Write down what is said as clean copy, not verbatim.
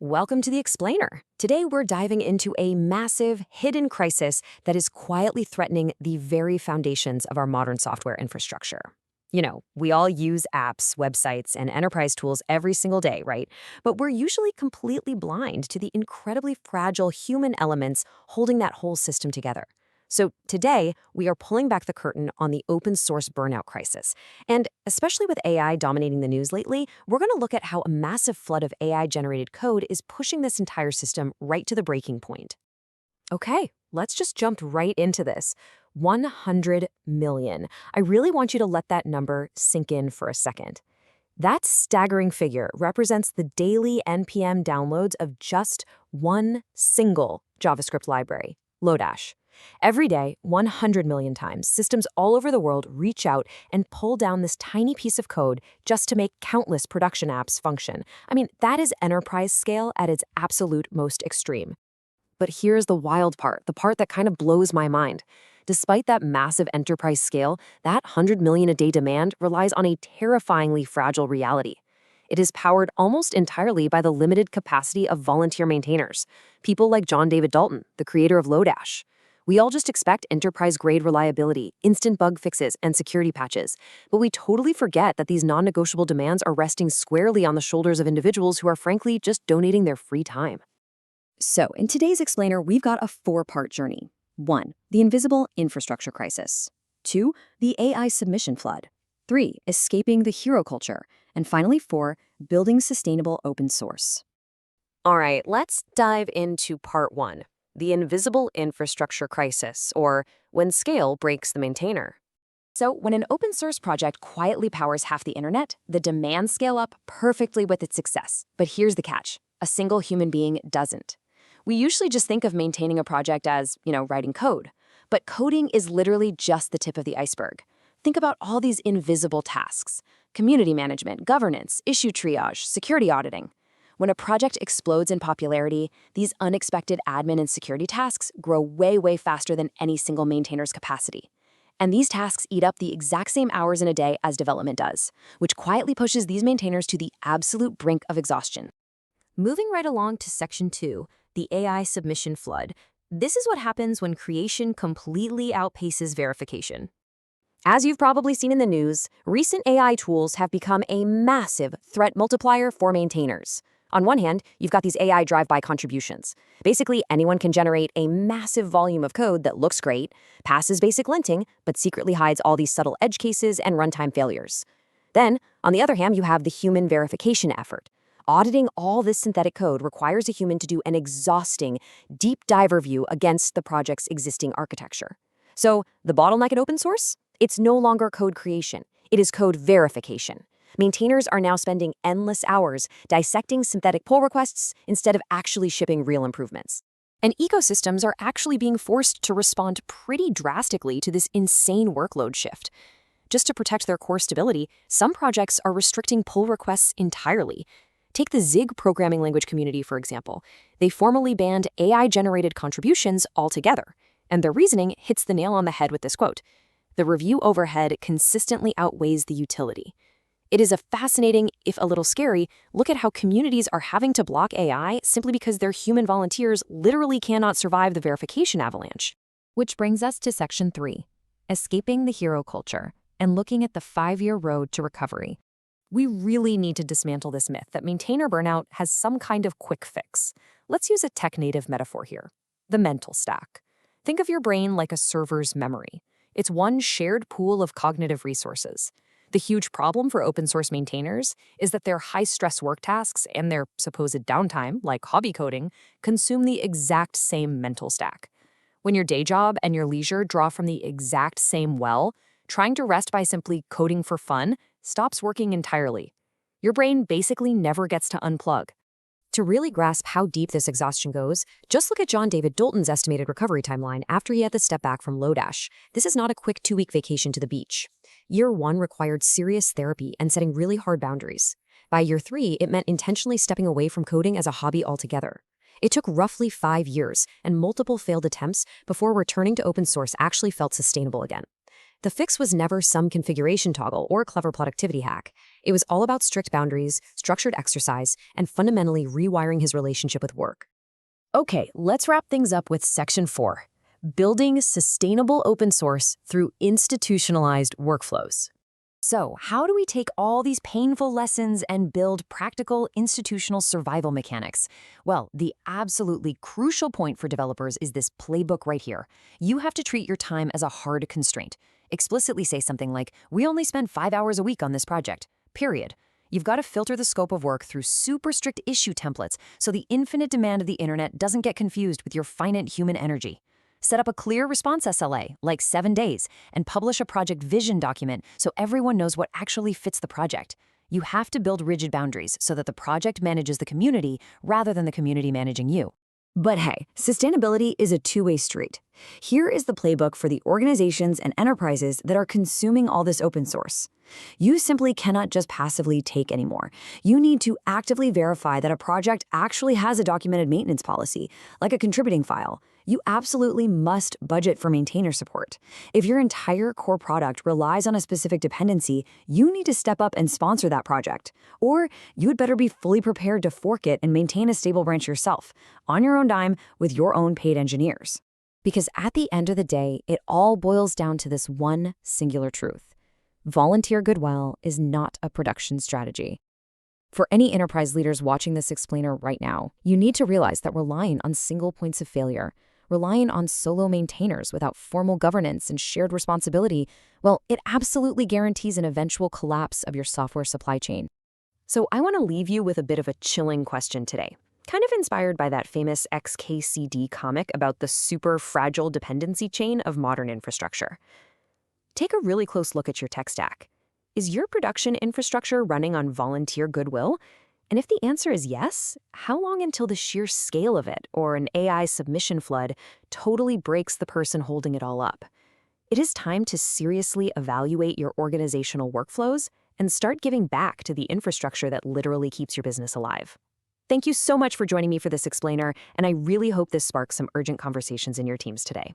Welcome to the Explainer. Today we're diving into a massive, hidden crisis that is quietly threatening the very foundations of our modern software infrastructure. We all use apps, websites, and enterprise tools every single day, right? But we're usually completely blind to the incredibly fragile human elements holding that whole system together. So today, we are pulling back the curtain on the open source burnout crisis. And especially with AI dominating the news lately, we're going to look at how a massive flood of AI-generated code is pushing this entire system right to the breaking point. Okay, let's just jump right into this. 100 million. I really want you to let that number sink in for a second. That staggering figure represents the daily NPM downloads of just one single JavaScript library, Lodash. Every day, 100 million times, systems all over the world reach out and pull down this tiny piece of code just to make countless production apps function. I mean, that is enterprise scale at its absolute most extreme. But here's the wild part, the part that kind of blows my mind. Despite that massive enterprise scale, that 100 million a day demand relies on a terrifyingly fragile reality. It is powered almost entirely by the limited capacity of volunteer maintainers, people like John David Dalton, the creator of Lodash. We all just expect enterprise-grade reliability, instant bug fixes, and security patches. But we totally forget that these non-negotiable demands are resting squarely on the shoulders of individuals who are frankly just donating their free time. So, in today's Explainer, we've got a four-part journey. 1. The invisible infrastructure crisis. 2. The AI submission flood. 3. Escaping the hero culture. And finally, 4. Building sustainable open source. All right, let's dive into part 1. The invisible infrastructure crisis, or when scale breaks the maintainer. So, when an open source project quietly powers half the internet, the demands scale up perfectly with its success. But here's the catch. A single human being doesn't. We usually just think of maintaining a project as, writing code. But coding is literally just the tip of the iceberg. Think about all these invisible tasks: community management, governance, issue triage, security auditing. When a project explodes in popularity, these unexpected admin and security tasks grow way faster than any single maintainer's capacity. And these tasks eat up the exact same hours in a day as development does, which quietly pushes these maintainers to the absolute brink of exhaustion. Moving right along to section 2, the AI submission flood. This is what happens when creation completely outpaces verification. As you've probably seen in the news, recent AI tools have become a massive threat multiplier for maintainers. On one hand, you've got these AI drive-by contributions. Basically, anyone can generate a massive volume of code that looks great, passes basic linting, but secretly hides all these subtle edge cases and runtime failures. Then, on the other hand, you have the human verification effort. Auditing all this synthetic code requires a human to do an exhausting, deep dive review against the project's existing architecture. So, the bottleneck in open source? It's no longer code creation. It is code verification. Maintainers are now spending endless hours dissecting synthetic pull requests instead of actually shipping real improvements. And ecosystems are actually being forced to respond pretty drastically to this insane workload shift. Just to protect their core stability, some projects are restricting pull requests entirely. Take the Zig programming language community, for example. They formally banned AI-generated contributions altogether, and their reasoning hits the nail on the head with this quote: "The review overhead consistently outweighs the utility." It is a fascinating, if a little scary, look at how communities are having to block AI simply because their human volunteers literally cannot survive the verification avalanche. Which brings us to section 3, escaping the hero culture and looking at the 5-year road to recovery. We really need to dismantle this myth that maintainer burnout has some kind of quick fix. Let's use a tech-native metaphor here: the mental stack. Think of your brain like a server's memory. It's one shared pool of cognitive resources. The huge problem for open source maintainers is that their high-stress work tasks and their supposed downtime, like hobby coding, consume the exact same mental stack. When your day job and your leisure draw from the exact same well, trying to rest by simply coding for fun stops working entirely. Your brain basically never gets to unplug. To really grasp how deep this exhaustion goes, just look at John David Dalton's estimated recovery timeline after he had to step back from Lodash. This is not a quick 2-week vacation to the beach. Year 1 required serious therapy and setting really hard boundaries. By year 3, it meant intentionally stepping away from coding as a hobby altogether. It took roughly 5 years and multiple failed attempts before returning to open source actually felt sustainable again. The fix was never some configuration toggle or clever productivity hack. It was all about strict boundaries, structured exercise, and fundamentally rewiring his relationship with work. Okay, let's wrap things up with Section 4, building sustainable open source through institutionalized workflows. So, how do we take all these painful lessons and build practical institutional survival mechanics? Well, the absolutely crucial point for developers is this playbook right here. You have to treat your time as a hard constraint. Explicitly say something like, we only spend 5 hours a week on this project, period. You've got to filter the scope of work through super strict issue templates so the infinite demand of the internet doesn't get confused with your finite human energy. Set up a clear response SLA, like 7 days, and publish a project vision document so everyone knows what actually fits the project. You have to build rigid boundaries so that the project manages the community rather than the community managing you. But hey, sustainability is a two-way street. Here is the playbook for the organizations and enterprises that are consuming all this open source. You simply cannot just passively take anymore. You need to actively verify that a project actually has a documented maintenance policy, like a contributing file. You absolutely must budget for maintainer support. If your entire core product relies on a specific dependency, you need to step up and sponsor that project. Or you'd better be fully prepared to fork it and maintain a stable branch yourself, on your own dime with your own paid engineers. Because at the end of the day, it all boils down to this one singular truth. Volunteer goodwill is not a production strategy. For any enterprise leaders watching this explainer right now, you need to realize that relying on single points of failure, relying on solo maintainers without formal governance and shared responsibility, well, it absolutely guarantees an eventual collapse of your software supply chain. So I want to leave you with a bit of a chilling question today, kind of inspired by that famous XKCD comic about the super fragile dependency chain of modern infrastructure. Take a really close look at your tech stack. Is your production infrastructure running on volunteer goodwill? And if the answer is yes, how long until the sheer scale of it, or an AI submission flood, totally breaks the person holding it all up? It is time to seriously evaluate your organizational workflows and start giving back to the infrastructure that literally keeps your business alive. Thank you so much for joining me for this explainer, and I really hope this sparks some urgent conversations in your teams today.